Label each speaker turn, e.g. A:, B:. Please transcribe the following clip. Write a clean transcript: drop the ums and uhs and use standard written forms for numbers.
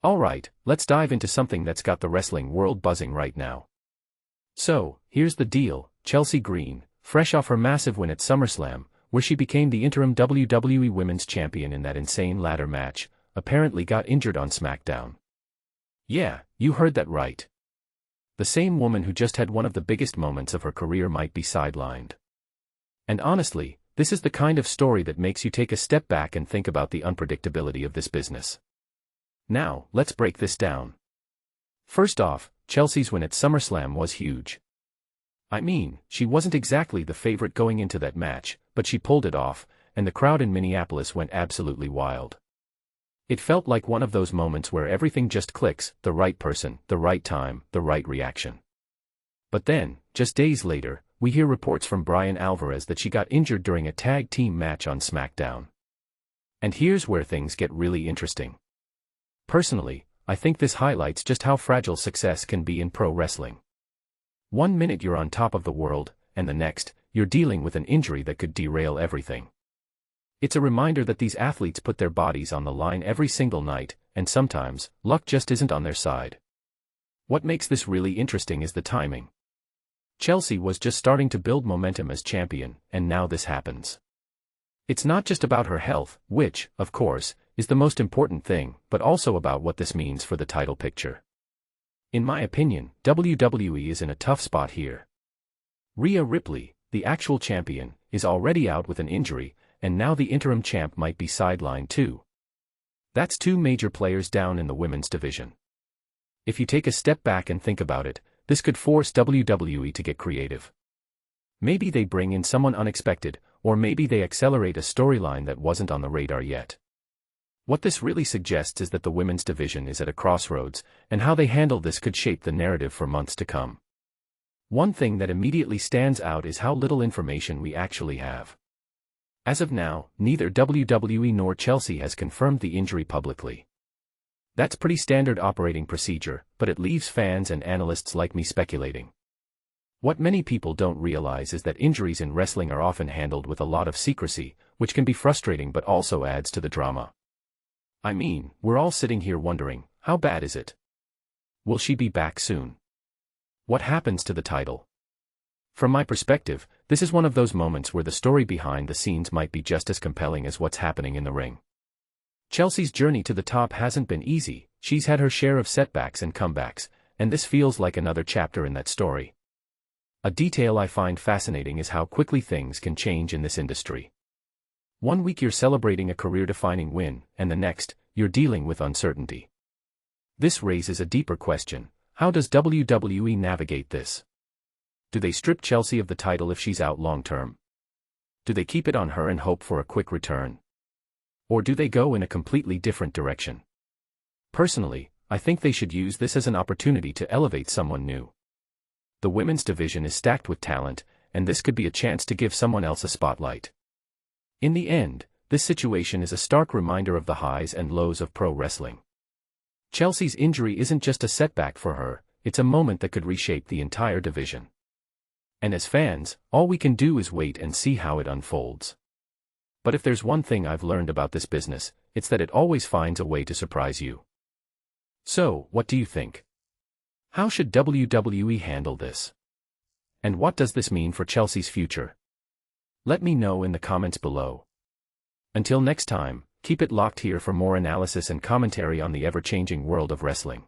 A: Alright, let's dive into something that's got the wrestling world buzzing right now. So, here's the deal, Chelsea Green, fresh off her massive win at SummerSlam, where she became the interim WWE Women's Champion in that insane ladder match, apparently got injured on SmackDown. Yeah, you heard that right. The same woman who just had one of the biggest moments of her career might be sidelined. And honestly, this is the kind of story that makes you take a step back and think about the unpredictability of this business. Now, let's break this down. First off, Chelsea's win at SummerSlam was huge. I mean, she wasn't exactly the favorite going into that match, but she pulled it off, and the crowd in Minneapolis went absolutely wild. It felt like one of those moments where everything just clicks, the right person, the right time, the right reaction. But then, just days later, we hear reports from Bryan Alvarez that she got injured during a tag team match on SmackDown. And here's where things get really interesting. Personally, I think this highlights just how fragile success can be in pro wrestling. One minute you're on top of the world, and the next, you're dealing with an injury that could derail everything. It's a reminder that these athletes put their bodies on the line every single night, and sometimes, luck just isn't on their side. What makes this really interesting is the timing. Chelsea was just starting to build momentum as champion, and now this happens. It's not just about her health, which, of course, is the most important thing, but also about what this means for the title picture. In my opinion, WWE is in a tough spot here. Rhea Ripley, the actual champion, is already out with an injury, and now the interim champ might be sidelined too. That's two major players down in the women's division. If you take a step back and think about it, this could force WWE to get creative. Maybe they bring in someone unexpected, or maybe they accelerate a storyline that wasn't on the radar yet. What this really suggests is that the women's division is at a crossroads, and how they handle this could shape the narrative for months to come. One thing that immediately stands out is how little information we actually have. As of now, neither WWE nor Chelsea has confirmed the injury publicly. That's pretty standard operating procedure, but it leaves fans and analysts like me speculating. What many people don't realize is that injuries in wrestling are often handled with a lot of secrecy, which can be frustrating but also adds to the drama. I mean, we're all sitting here wondering, how bad is it? Will she be back soon? What happens to the title? From my perspective, this is one of those moments where the story behind the scenes might be just as compelling as what's happening in the ring. Chelsea's journey to the top hasn't been easy, she's had her share of setbacks and comebacks, and this feels like another chapter in that story. A detail I find fascinating is how quickly things can change in this industry. One week you're celebrating a career-defining win, and the next, you're dealing with uncertainty. This raises a deeper question: how does WWE navigate this? Do they strip Chelsea of the title if she's out long-term? Do they keep it on her and hope for a quick return? Or do they go in a completely different direction? Personally, I think they should use this as an opportunity to elevate someone new. The women's division is stacked with talent, and this could be a chance to give someone else a spotlight. In the end, this situation is a stark reminder of the highs and lows of pro wrestling. Chelsea's injury isn't just a setback for her, it's a moment that could reshape the entire division. And as fans, all we can do is wait and see how it unfolds. But if there's one thing I've learned about this business, it's that it always finds a way to surprise you. So, what do you think? How should WWE handle this? And what does this mean for Chelsea's future? Let me know in the comments below. Until next time, keep it locked here for more analysis and commentary on the ever-changing world of wrestling.